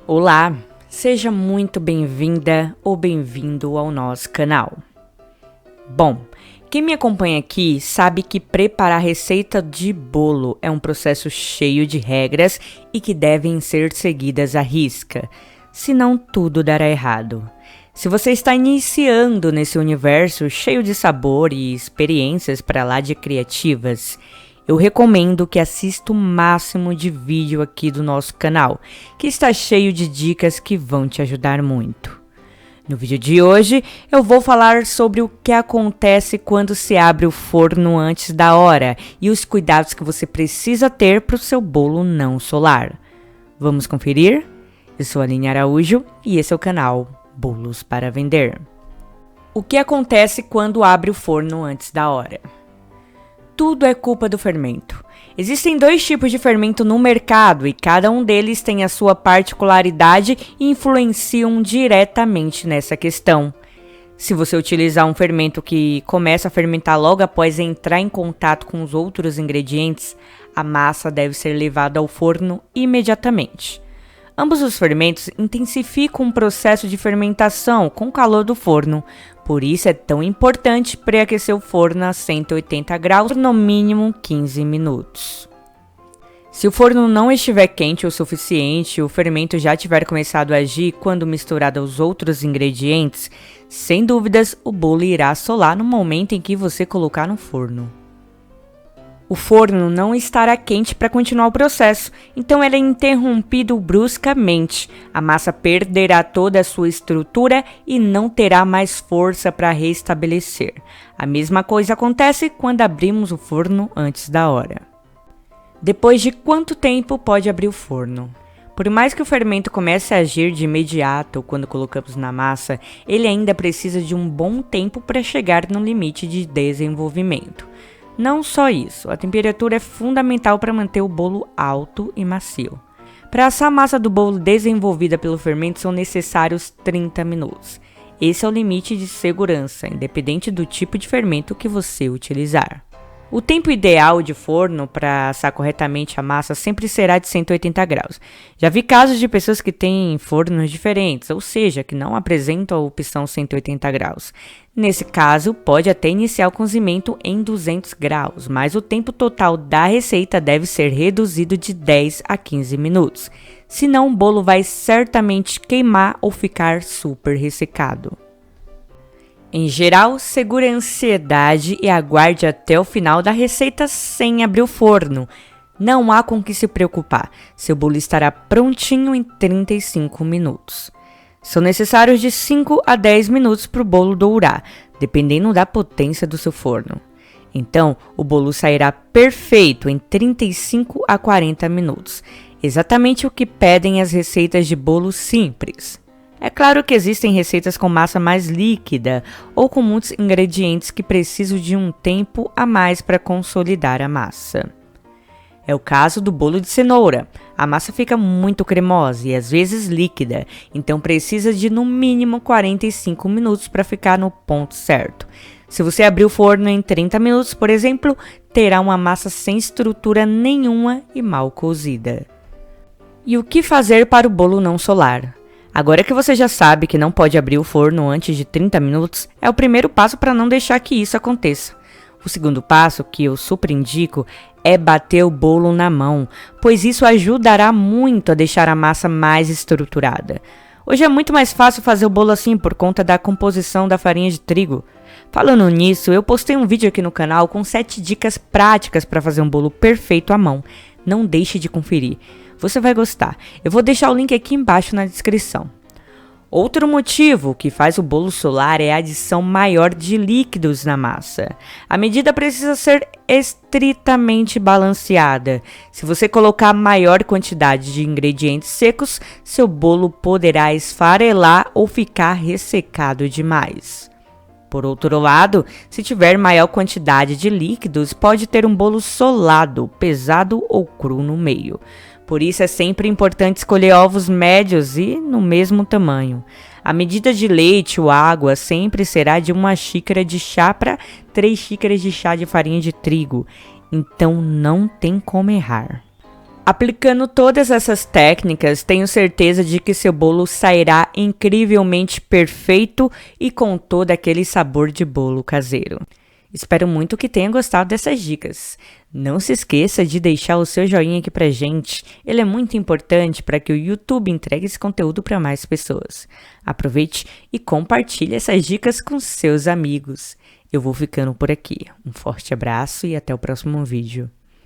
Olá, seja muito bem-vinda ou bem-vindo ao nosso canal. Bom, quem me acompanha aqui sabe que preparar receita de bolo é um processo cheio de regras e que devem ser seguidas à risca, senão tudo dará errado. Se você está iniciando nesse universo cheio de sabor e experiências para lá de criativas, eu recomendo que assista o máximo de vídeo aqui do nosso canal, que está cheio de dicas que vão te ajudar muito. No vídeo de hoje, eu vou falar sobre o que acontece quando se abre o forno antes da hora e os cuidados que você precisa ter para o seu bolo não solar. Vamos conferir? Eu sou a Aline Araújo e esse é o canal Bolos para Vender. O que acontece quando abre o forno antes da hora? Tudo é culpa do fermento. Existem 2 tipos de fermento no mercado e cada um deles tem a sua particularidade e influenciam diretamente nessa questão. Se você utilizar um fermento que começa a fermentar logo após entrar em contato com os outros ingredientes, a massa deve ser levada ao forno imediatamente. Ambos os fermentos intensificam o processo de fermentação com o calor do forno, por isso é tão importante pré-aquecer o forno a 180 graus por no mínimo 15 minutos. Se o forno não estiver quente o suficiente e o fermento já tiver começado a agir quando misturado aos outros ingredientes, sem dúvidas o bolo irá solar no momento em que você colocar no forno. O forno não estará quente para continuar o processo, então ele é interrompido bruscamente. A massa perderá toda a sua estrutura e não terá mais força para restabelecer. A mesma coisa acontece quando abrimos o forno antes da hora. Depois de quanto tempo pode abrir o forno? Por mais que o fermento comece a agir de imediato quando colocamos na massa, ele ainda precisa de um bom tempo para chegar no limite de desenvolvimento. Não só isso, a temperatura é fundamental para manter o bolo alto e macio. Para assar a massa do bolo desenvolvida pelo fermento são necessários 30 minutos. Esse é o limite de segurança, independente do tipo de fermento que você utilizar. O tempo ideal de forno para assar corretamente a massa sempre será de 180 graus. Já vi casos de pessoas que têm fornos diferentes, ou seja, que não apresentam a opção 180 graus. Nesse caso, pode até iniciar o cozimento em 200 graus, mas o tempo total da receita deve ser reduzido de 10 a 15 minutos. Senão o bolo vai certamente queimar ou ficar super ressecado. Em geral, segure a ansiedade e aguarde até o final da receita sem abrir o forno. Não há com que se preocupar, seu bolo estará prontinho em 35 minutos. São necessários de 5 a 10 minutos para o bolo dourar, dependendo da potência do seu forno. Então, o bolo sairá perfeito em 35 a 40 minutos, exatamente o que pedem as receitas de bolo simples. É claro que existem receitas com massa mais líquida ou com muitos ingredientes que precisam de um tempo a mais para consolidar a massa. É o caso do bolo de cenoura. A massa fica muito cremosa e às vezes líquida, então precisa de no mínimo 45 minutos para ficar no ponto certo. Se você abrir o forno em 30 minutos, por exemplo, terá uma massa sem estrutura nenhuma e mal cozida. E o que fazer para o bolo não solar? Agora que você já sabe que não pode abrir o forno antes de 30 minutos, é o primeiro passo para não deixar que isso aconteça. O segundo passo, que eu super indico, é bater o bolo na mão, pois isso ajudará muito a deixar a massa mais estruturada. Hoje é muito mais fácil fazer o bolo assim por conta da composição da farinha de trigo. Falando nisso, eu postei um vídeo aqui no canal com 7 dicas práticas para fazer um bolo perfeito à mão. Não deixe de conferir. Você vai gostar. Eu vou deixar o link aqui embaixo na descrição. Outro motivo que faz o bolo solar é a adição maior de líquidos na massa. A medida precisa ser estritamente balanceada. Se você colocar maior quantidade de ingredientes secos, seu bolo poderá esfarelar ou ficar ressecado demais. Por outro lado, se tiver maior quantidade de líquidos, pode ter um bolo solado, pesado ou cru no meio. Por isso é sempre importante escolher ovos médios e no mesmo tamanho. A medida de leite ou água sempre será de 1 xícara de chá para 3 xícaras de chá de farinha de trigo. Então não tem como errar. Aplicando todas essas técnicas, tenho certeza de que seu bolo sairá incrivelmente perfeito e com todo aquele sabor de bolo caseiro. Espero muito que tenha gostado dessas dicas. Não se esqueça de deixar o seu joinha aqui pra gente. Ele é muito importante para que o YouTube entregue esse conteúdo para mais pessoas. Aproveite e compartilhe essas dicas com seus amigos. Eu vou ficando por aqui. Um forte abraço e até o próximo vídeo.